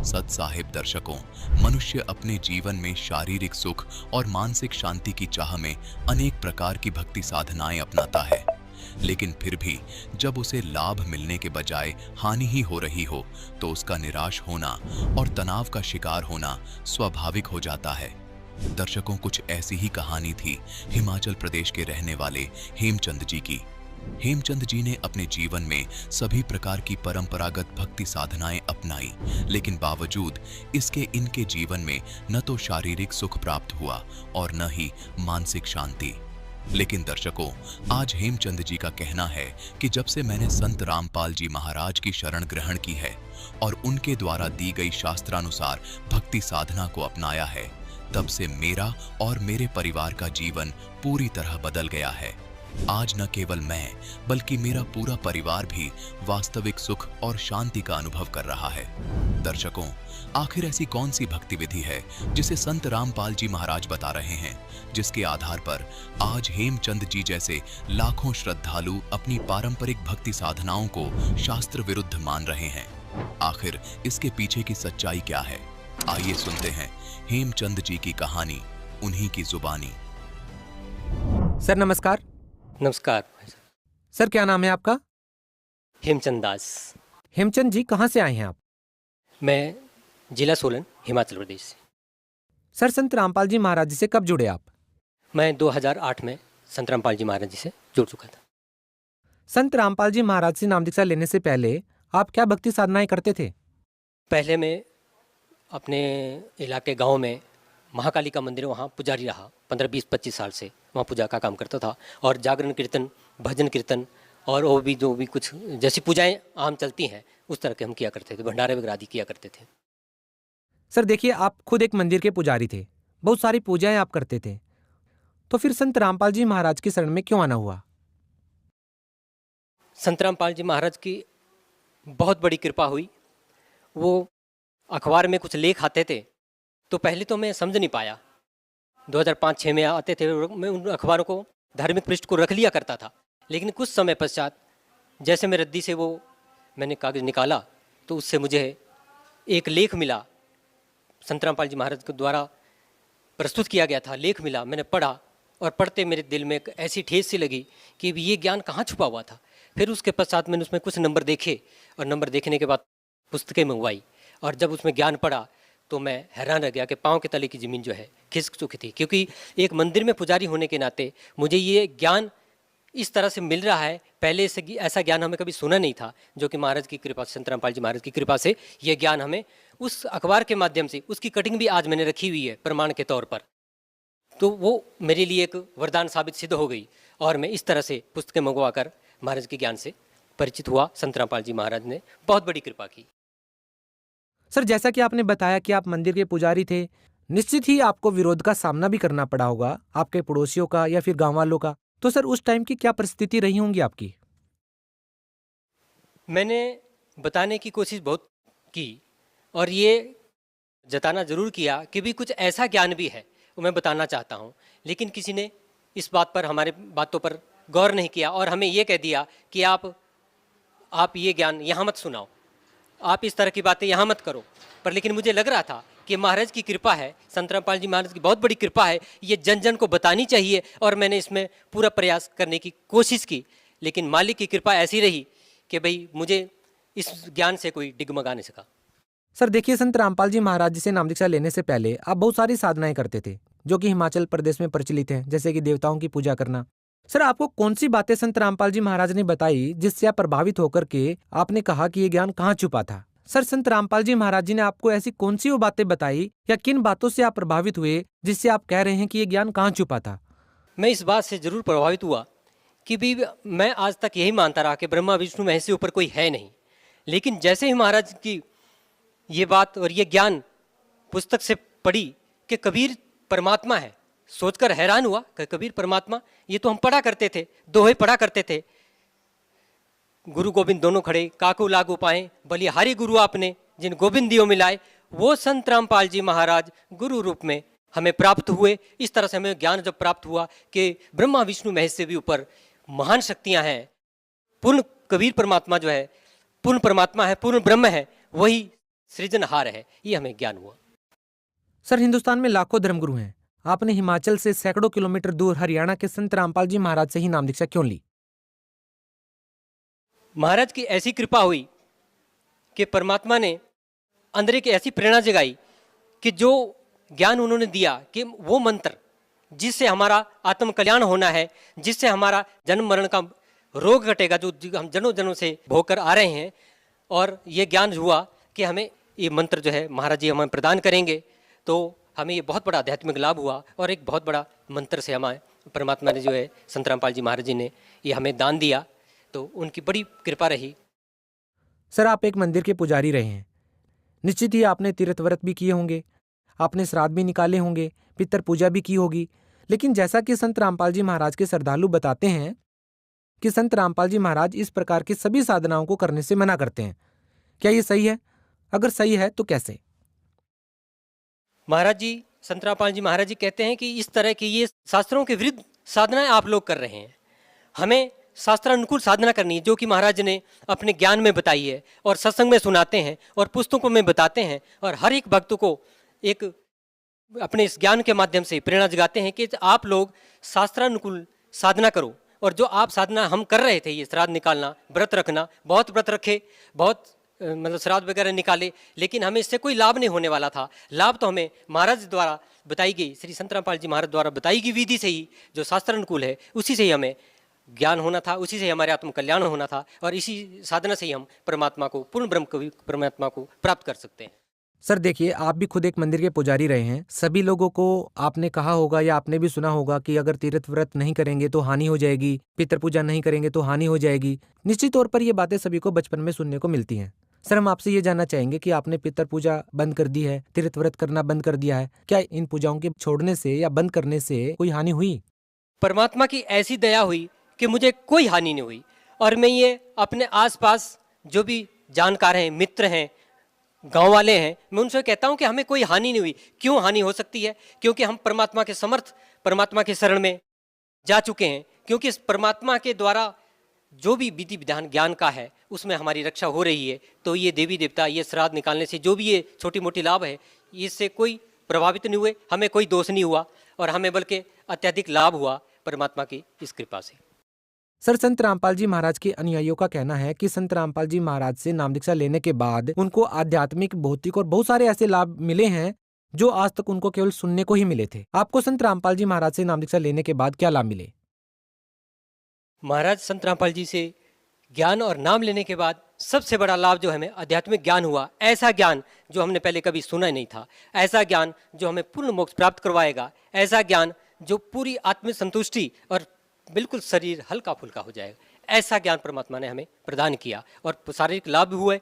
सत साहिब दर्शकों, मनुष्य अपने जीवन में शारीरिक सुख और मानसिक शांति की चाह में अनेक प्रकार की भक्ति साधनाएं अपनाता है, लेकिन फिर भी जब उसे लाभ मिलने के बजाय हानि ही हो रही हो तो उसका निराश होना और तनाव का शिकार होना स्वाभाविक हो जाता है। दर्शकों, कुछ ऐसी ही कहानी थी हिमाचल प्रदेश के रहने वाले हेमचंद जी की। हेमचंद जी ने अपने जीवन में सभी प्रकार की परंपरागत भक्ति साधनाएं अपनाई, लेकिन बावजूद इसके इनके जीवन में न तो शारीरिक सुख प्राप्त हुआ और न ही मानसिक शांति। लेकिन दर्शकों, आज हेमचंद जी का कहना है कि जब से मैंने संत रामपाल जी महाराज की शरण ग्रहण की है और उनके द्वारा दी गई शास्त्रानुसार भक्ति साधना को अपनाया है, तब से मेरा और मेरे परिवार का जीवन पूरी तरह बदल गया है। आज न केवल मैं बल्कि मेरा पूरा परिवार भी वास्तविक सुख और शांति का अनुभव कर रहा है। दर्शकों, आखिर ऐसी कौन सी भक्ति विधि है जिसे संत रामपाल जी महाराज बता रहे हैं, जिसके आधार पर आज हेमचंद जी जैसे लाखों श्रद्धालु अपनी पारंपरिक भक्ति साधनाओं को शास्त्र विरुद्ध मान रहे हैं? आखिर इसके पीछे की सच्चाई क्या है? आइए सुनते हैं हेमचंद जी की कहानी, उन्हीं की जुबानी। सर नमस्कार। नमस्कार सर क्या नाम है आपका? हेमचंद दास। हेमचंद जी कहाँ से आए हैं आप? मैं जिला सोलन, हिमाचल प्रदेश से। सर संत रामपाल जी महाराज जी से कब जुड़े आप? मैं 2008 में संत रामपाल जी महाराज जी से जुड़ चुका था। संत रामपाल जी महाराज से नाम दीक्षा लेने से पहले आप क्या भक्ति साधनाएं करते थे? पहले मैं अपने इलाके गांव में महाकाली का मंदिर, वहाँ पुजारी रहा 15-20-25 साल से। वहाँ पूजा का काम करता था और जागरण कीर्तन, भजन कीर्तन और वो भी जो भी कुछ जैसी पूजाएं आम चलती हैं उस तरह के हम किया करते थे, भंडारे वगैरह आदि किया करते थे। सर देखिए, आप खुद एक मंदिर के पुजारी थे, बहुत सारी पूजाएं आप करते थे, तो फिर संत रामपाल जी महाराज की शरण में क्यों आना हुआ? संत रामपाल जी महाराज की बहुत बड़ी कृपा हुई। वो अखबार में कुछ लेख आते थे तो पहले तो मैं समझ नहीं पाया। 2005-06 में आते थे, मैं उन अखबारों को धार्मिक पृष्ठ को रख लिया करता था, लेकिन कुछ समय पश्चात जैसे मैं रद्दी से वो मैंने कागज़ निकाला तो उससे मुझे एक लेख मिला, संत रामपाल जी महाराज के द्वारा प्रस्तुत किया गया था लेख मिला। मैंने पढ़ा और पढ़ते मेरे दिल में एक ऐसी ठेस सी लगी कि ये ज्ञान कहाँ छुपा हुआ था। फिर उसके पश्चात मैंने उसमें कुछ नंबर देखे और नंबर देखने के बाद पुस्तकें मंगवाई और जब उसमें ज्ञान पढ़ा तो मैं हैरान रह गया कि पाँव के तले की ज़मीन जो है खिसक चुकी थी, क्योंकि एक मंदिर में पुजारी होने के नाते मुझे ये ज्ञान इस तरह से मिल रहा है। पहले से ऐसा ज्ञान हमें कभी सुना नहीं था, जो कि महाराज की कृपा, संत रामपाल जी महाराज की कृपा से ये ज्ञान हमें उस अखबार के माध्यम से, उसकी कटिंग भी आज मैंने रखी हुई है प्रमाण के तौर पर, तो वो मेरे लिए एक वरदान साबित सिद्ध हो गई और मैं इस तरह से पुस्तकें मंगवा कर महाराज के ज्ञान से परिचित हुआ। संत रामपाल जी महाराज ने बहुत बड़ी कृपा की। सर जैसा कि आपने बताया कि आप मंदिर के पुजारी थे, निश्चित ही आपको विरोध का सामना भी करना पड़ा होगा, आपके पड़ोसियों का या फिर गांव वालों का। तो सर उस टाइम की क्या परिस्थिति रही होंगी आपकी? मैंने बताने की कोशिश बहुत की और ये जताना जरूर किया कि भी कुछ ऐसा ज्ञान भी है वो मैं बताना चाहता हूँ, लेकिन किसी ने इस बात पर, हमारे बातों पर गौर नहीं किया और हमें ये कह दिया कि आप ये ज्ञान यहाँ मत सुनाओ, आप इस तरह की बातें यहाँ मत करो। पर लेकिन मुझे लग रहा था कि महाराज की कृपा है, संत रामपाल जी महाराज की बहुत बड़ी कृपा है, ये जन जन को बतानी चाहिए और मैंने इसमें पूरा प्रयास करने की कोशिश की। लेकिन मालिक की कृपा ऐसी रही कि भाई मुझे इस ज्ञान से कोई डिगमगा नहीं सका। सर देखिए, संत रामपाल जी महाराज जी से नाम दीक्षा लेने से पहले आप बहुत सारी साधनाएं करते थे जो कि हिमाचल प्रदेश में प्रचलित हैं, जैसे कि देवताओं की पूजा करना। सर आपको कौन सी बातें संत रामपाल जी महाराज ने बताई जिससे आप प्रभावित होकर के आपने कहा कि ये ज्ञान कहाँ छुपा था? सर संत रामपाल जी महाराज जी ने आपको ऐसी कौन सी वो बातें बताई या किन बातों से आप प्रभावित हुए जिससे आप कह रहे हैं कि ये ज्ञान कहाँ छुपा था? मैं इस बात से जरूर प्रभावित हुआ कि भी मैं आज तक यही मानता रहा कि ब्रह्मा विष्णु महेश से ऊपर कोई है नहीं, लेकिन जैसे ही महाराज की ये बात और ये ज्ञान पुस्तक से पढ़ी कि कबीर परमात्मा है, सोचकर हैरान हुआ कि कबीर परमात्मा, ये तो हम पढ़ा करते थे, दोहे पढ़ा करते थे, गुरु गोविंद दोनों खड़े, काकू लागू पाए बलिहारी गुरु आपने, जिन गोविंद दियो मिलाए, वो संत रामपाल जी महाराज गुरु रूप में हमें प्राप्त हुए। इस तरह से हमें ज्ञान जब प्राप्त हुआ कि ब्रह्मा विष्णु महेश से भी ऊपर महान शक्तियां हैं, पूर्ण कबीर परमात्मा जो है पूर्ण परमात्मा है, पूर्ण ब्रह्म है, वही सृजनहार है, ये हमें ज्ञान हुआ। सर, हिंदुस्तान में लाखों धर्मगुरु हैं, आपने हिमाचल से सैकड़ों किलोमीटर दूर हरियाणा के संत रामपाल जी महाराज से ही नाम दीक्षा क्यों ली? महाराज की ऐसी कृपा हुई कि परमात्मा ने अंदर एक ऐसी प्रेरणा जगाई कि जो ज्ञान उन्होंने दिया कि वो मंत्र जिससे हमारा आत्म कल्याण होना है, जिससे हमारा जन्म मरण का रोग घटेगा, जो हम जनों जनों से भोग कर आ रहे हैं, और ये ज्ञान हुआ कि हमें ये मंत्र जो है महाराज जी हमें प्रदान करेंगे, तो हमें ये बहुत बड़ा आध्यात्मिक लाभ हुआ। और एक बहुत बड़ा मंत्र से हमें परमात्मा ने जो है संत रामपाल जी महाराज जी ने ये हमें दान दिया, तो उनकी बड़ी कृपा रही। सर, आप एक मंदिर के पुजारी रहे हैं, निश्चित ही आपने तीर्थ व्रत भी किए होंगे, आपने श्राद्ध भी निकाले होंगे, पितर पूजा भी की होगी, लेकिन जैसा कि संत रामपाल जी महाराज के श्रद्धालु बताते हैं कि संत रामपाल जी महाराज इस प्रकार की सभी साधनाओं को करने से मना करते हैं, क्या ये सही है? अगर सही है तो कैसे? महाराज जी, संत रामपाल जी महाराज जी कहते हैं कि इस तरह की ये शास्त्रों के विरुद्ध साधनाएं आप लोग कर रहे हैं, हमें शास्त्रानुकूल साधना करनी है, जो कि महाराज ने अपने ज्ञान में बताई है और सत्संग में सुनाते हैं और पुस्तकों में बताते हैं, और हर एक भक्त को एक अपने इस ज्ञान के माध्यम से प्रेरणा जगाते हैं कि आप लोग शास्त्रानुकूल साधना करो। और जो आप साधना हम कर रहे थे, ये श्राद्ध निकालना, व्रत रखना, बहुत व्रत रखे, बहुत मतलब श्राद्ध वगैरह निकाले, लेकिन हमें इससे कोई लाभ नहीं होने वाला था। लाभ तो हमें महाराज द्वारा बताई गई, श्री संत रामपाल जी महाराज द्वारा बताई गई विधि से ही, जो शास्त्रानुकूल है, उसी से ही हमें ज्ञान होना था, उसी से हमारे आत्म कल्याण होना था, और इसी साधना से ही हम परमात्मा को, पूर्ण ब्रह्म को, परमात्मा को प्राप्त कर सकते हैं। सर देखिए, आप भी खुद एक मंदिर के पुजारी रहे हैं, सभी लोगों को आपने कहा होगा या आपने भी सुना होगा कि अगर तीर्थ व्रत नहीं करेंगे तो हानि हो जाएगी, पितृ पूजा नहीं करेंगे तो हानि हो जाएगी। निश्चित तौर पर ये बातें सभी को बचपन में सुनने को मिलती हैं। सर, हम आपसे ये जानना चाहेंगे कि आपने पितृ पूजा बंद कर दी है, तीर्थ व्रत करना बंद कर दिया है, क्या इन पूजाओं के छोड़ने से या बंद करने से कोई हानि हुई? परमात्मा की ऐसी दया हुई कि मुझे कोई हानि नहीं हुई, और मैं ये अपने आसपास जो भी जानकार हैं, मित्र हैं, गांव वाले हैं, मैं उनसे कहता हूं कि हमें कोई हानि नहीं हुई। क्यों हानि हो सकती है? क्योंकि हम परमात्मा के समर्थ, परमात्मा के शरण में जा चुके हैं, क्योंकि इस परमात्मा के द्वारा जो भी विधि विधान ज्ञान का है उसमें हमारी रक्षा हो रही है। तो ये देवी देवता, ये श्राद्ध निकालने से जो भी ये छोटी मोटी लाभ है, इससे कोई प्रभावित नहीं हुए, हमें कोई दोष नहीं हुआ, और हमें बल्कि अत्यधिक लाभ हुआ परमात्मा की इस कृपा से। सर, संत रामपाल जी महाराज के अनुयायियों का कहना है कि संत रामपाल जी महाराज से नाम दीक्षा लेने के बाद उनको आध्यात्मिक, भौतिक और बहुत सारे ऐसे लाभ मिले हैं जो आज तक उनको केवल सुनने को ही मिले थे। आपको संत रामपाल जी महाराज से नाम दीक्षा लेने के बाद क्या लाभ मिले? महाराज संत रामपाल जी से ज्ञान और नाम लेने के बाद सबसे बड़ा लाभ जो हमें आध्यात्मिक ज्ञान हुआ, ऐसा ज्ञान जो हमने पहले कभी सुना ही नहीं था, ऐसा ज्ञान जो हमें पूर्ण मोक्ष प्राप्त करवाएगा, ऐसा ज्ञान जो पूरी आत्मिक संतुष्टि और बिल्कुल शरीर हल्का फुल्का हो जाएगा, ऐसा ज्ञान परमात्मा ने हमें प्रदान किया। और शारीरिक लाभ भी हुए,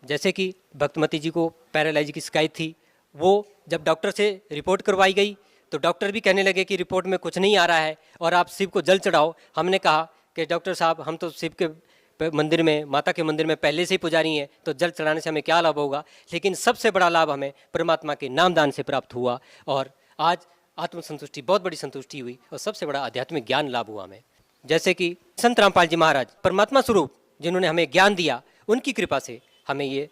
जैसे कि भक्तमती जी को पैरालाइज की शिकायत थी, वो जब डॉक्टर से रिपोर्ट करवाई गई तो डॉक्टर भी कहने लगे कि रिपोर्ट में कुछ नहीं आ रहा है और आप शिव को जल चढ़ाओ। हमने कहा कि डॉक्टर साहब, हम तो शिव के मंदिर में, माता के मंदिर में पहले से ही पुजारी हैं, तो जल चढ़ाने से हमें क्या लाभ होगा? लेकिन सबसे बड़ा लाभ हमें परमात्मा के नामदान से प्राप्त हुआ, और आज आत्मसंतुष्टि, बहुत बड़ी संतुष्टि हुई, और सबसे बड़ा आध्यात्मिक ज्ञान लाभ हुआ हमें। जैसे कि संत रामपाल जी महाराज परमात्मा स्वरूप जिन्होंने हमें ज्ञान दिया, उनकी कृपा से हमें ये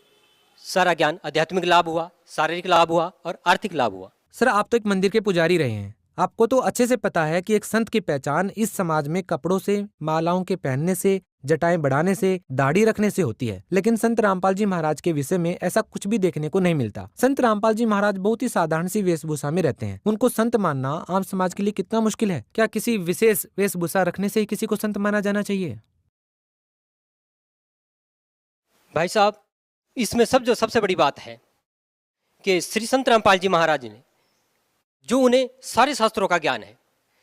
सारा ज्ञान, आध्यात्मिक लाभ हुआ, शारीरिक लाभ हुआ और आर्थिक लाभ हुआ। सर, आप तो एक मंदिर के पुजारी रहे हैं, आपको तो अच्छे से पता है कि एक संत की पहचान इस समाज में कपड़ों से, मालाओं के पहनने से, जटाएं बढ़ाने से, दाढ़ी रखने से होती है, लेकिन संत रामपाल जी महाराज के विषय में ऐसा कुछ भी देखने को नहीं मिलता। संत रामपाल जी महाराज बहुत ही साधारण सी वेशभूषा में रहते हैं, उनको संत मानना आम समाज के लिए कितना मुश्किल है। क्या किसी विशेष वेशभूषा रखने से ही किसी को संत माना जाना चाहिए? भाई साहब, इसमें सबसे बड़ी बात है कि श्री संत रामपाल जी महाराज ने, जो उन्हें सारे शास्त्रों का ज्ञान है,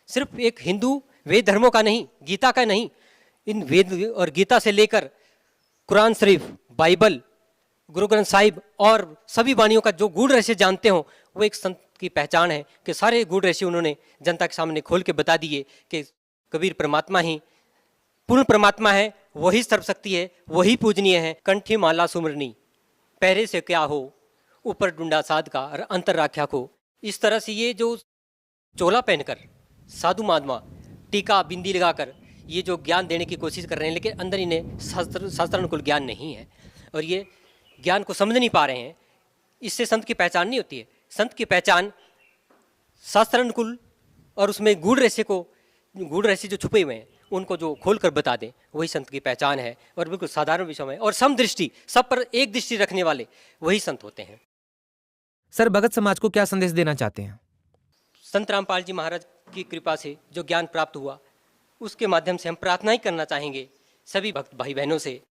सिर्फ एक हिंदू वेद धर्मों का नहीं, गीता का नहीं, इन वेद और गीता से लेकर कुरान शरीफ, बाइबल, गुरु ग्रंथ साहिब और सभी वाणियों का जो गूढ़ रहस्य जानते हो, वो एक संत की पहचान है कि सारे गूढ़ रहस्य उन्होंने जनता के सामने खोल के बता दिए कि कबीर परमात्मा ही पूर्ण परमात्मा है, वही सर्वशक्ति है, वही पूजनीय है। कंठी माला सुमरनी, पहरे से क्या हो, ऊपर डुंडा साध का और अंतर राख्या को। इस तरह से ये जो चोला पहनकर, साधु महात्मा टीका बिंदी लगाकर ये जो ज्ञान देने की कोशिश कर रहे हैं, लेकिन अंदर इन्हें शास्त्रानुकूल ज्ञान नहीं है, और ये ज्ञान को समझ नहीं पा रहे हैं, इससे संत की पहचान नहीं होती है। संत की पहचान शास्त्रानुकूल और उसमें गूढ़ रहस्य जो छुपे हुए हैं उनको जो खोल कर बता दें, वही संत की पहचान है। और बिल्कुल साधारण विषयों में और समदृष्टि, सब पर एक दृष्टि रखने वाले वही संत होते हैं। सर, भगत समाज को क्या संदेश देना चाहते हैं? संत रामपाल जी महाराज की कृपा से जो ज्ञान प्राप्त हुआ, उसके माध्यम से हम प्रार्थना ही करना चाहेंगे सभी भक्त भाई बहनों से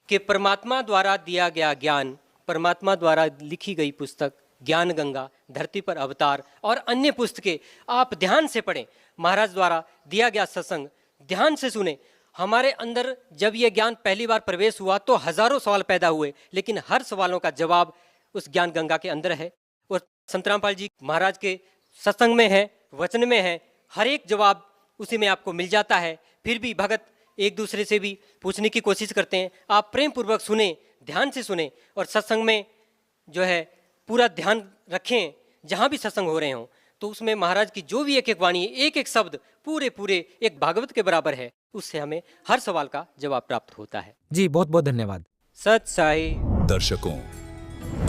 कि परमात्मा द्वारा दिया गया ज्ञान, परमात्मा द्वारा लिखी गई पुस्तक ज्ञान गंगा, धरती पर अवतार और अन्य पुस्तकें आप ध्यान से पढ़ें। महाराज द्वारा दिया गया सत्संग ध्यान से सुने। हमारे अंदर जब ये ज्ञान पहली बार प्रवेश हुआ तो हजारों सवाल पैदा हुए, लेकिन हर सवालों का जवाब उस ज्ञान गंगा के अंदर है और संत रामपाल जी महाराज के सत्संग में है, वचन में है, हर एक जवाब उसी में आपको मिल जाता है। फिर भी भगत एक दूसरे से भी पूछने की कोशिश करते हैं। आप प्रेम पूर्वक सुने, ध्यान से सुने और सत्संग में जो है पूरा ध्यान रखें। जहाँ भी सत्संग हो रहे हों तो उसमें महाराज की जो भी एक एक वाणी, एक एक शब्द पूरे एक भागवत के बराबर है, उससे हमें हर सवाल का जवाब प्राप्त होता है। जी, बहुत बहुत धन्यवाद। सत साई। दर्शकों,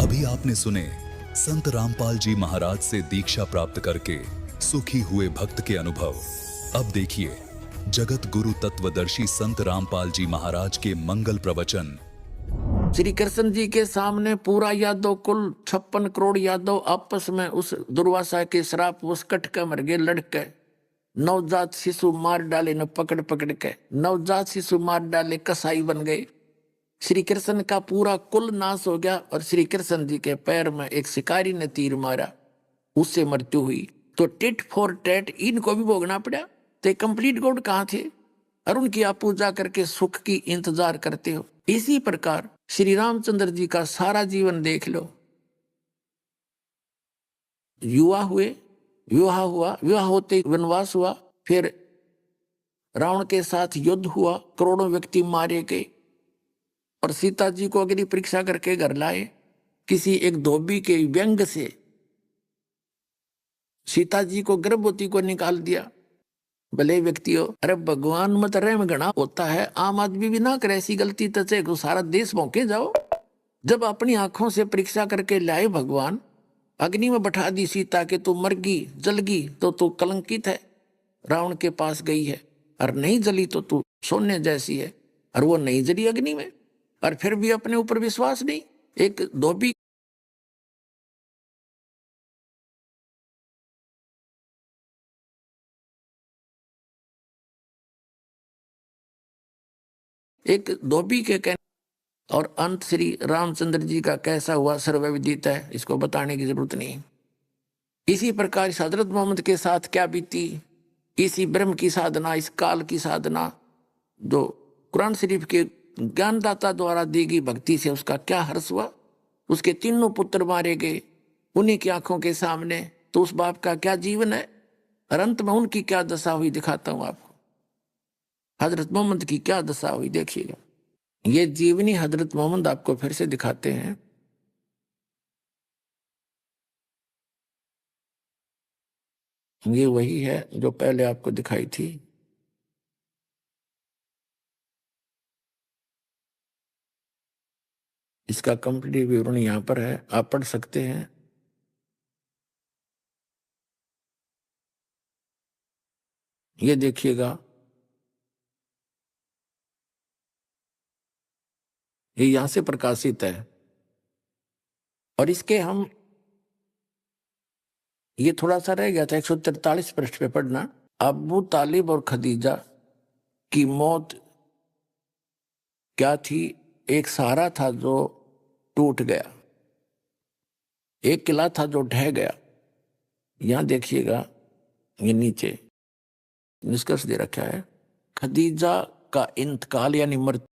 अभी आपने सुने संत रामपाल जी महाराज से दीक्षा प्राप्त करके सुखी हुए भक्त के अनुभव। अब देखिए जगत गुरु तत्वदर्शी संत रामपाल जी महाराज के मंगल प्रवचन। श्री कृष्ण जी के सामने पूरा यादव कुल 56 करोड़ यादव आपस में उस दुर्वासा के श्राप उस कट के मर गए लड़के। नवजात शिशु मार डाले न पकड़ पकड़ के, नवजात शिशु मार डाले, कसाई बन गए। श्री कृष्ण का पूरा कुल नाश हो गया और श्री कृष्ण जी के पैर में एक शिकारी ने तीर मारा, उससे मृत्यु हुई। तो टिट फॉर टैट इनको भी भोगना पड़ा। तो कंप्लीट गॉड कहाँ थे और उनकी आप पूजा करके सुख की इंतजार करते हो। इसी प्रकार श्री रामचंद्र जी का सारा जीवन देख लो। युवा हुए, विवाह हुआ, विवाह होते वनवास हुआ, फिर रावण के साथ युद्ध हुआ, करोड़ों व्यक्ति मारे गए और सीता जी को अग्नि परीक्षा करके घर लाए। किसी एक धोबी के व्यंग से सीता जी को गर्भवती को निकाल दिया। भले व्यक्ति हो, अरे भगवान मत रहे में घना होता है, आम आदमी भी ना करे ऐसी गलती तो सारा देश भौंके जाओ। जब अपनी आंखों से परीक्षा करके लाए भगवान, अग्नि में बैठा दी सीता के तू मरगी जलगी तो तू कलंकित है, रावण के पास गई है, और नहीं जली तो तू सोने जैसी है। और वो नहीं जली अग्नि में और फिर भी अपने ऊपर विश्वास नहीं। एक धोबी के कहने और अंत श्री रामचंद्र जी का कैसा हुआ सर्वविदित है, इसको बताने की जरूरत नहीं। इसी प्रकार हजरत मोहम्मद के साथ क्या बीती, इसी ब्रह्म की साधना, इस काल की साधना जो कुरान शरीफ के ज्ञानदाता द्वारा दी गई भक्ति से उसका क्या हर्ष हुआ। उसके तीनों पुत्र मारे गए उन्हीं की आंखों के सामने, तो उस बाप का क्या जीवन है और अंत में उनकी क्या दशा हुई दिखाता हूं आपको। हजरत मोहम्मद की क्या दशा हुई देखिएगा। ये जीवनी हजरत मोहम्मद आपको फिर से दिखाते हैं। ये वही है जो पहले आपको दिखाई थी। इसका कंप्लीट विवरण यहां पर है, आप पढ़ सकते हैं। ये देखिएगा, ये यहां से प्रकाशित है और इसके हम ये थोड़ा सा रह गया था 143 पृष्ठ पे पढ़ना। अबू तालिब और खदीजा की मौत क्या थी? एक सहारा था जो टूट गया, एक किला था जो ढह गया। यहां देखिएगा, ये नीचे निष्कर्ष दे रखा है, खदीजा का इंतकाल यानी मृत्यु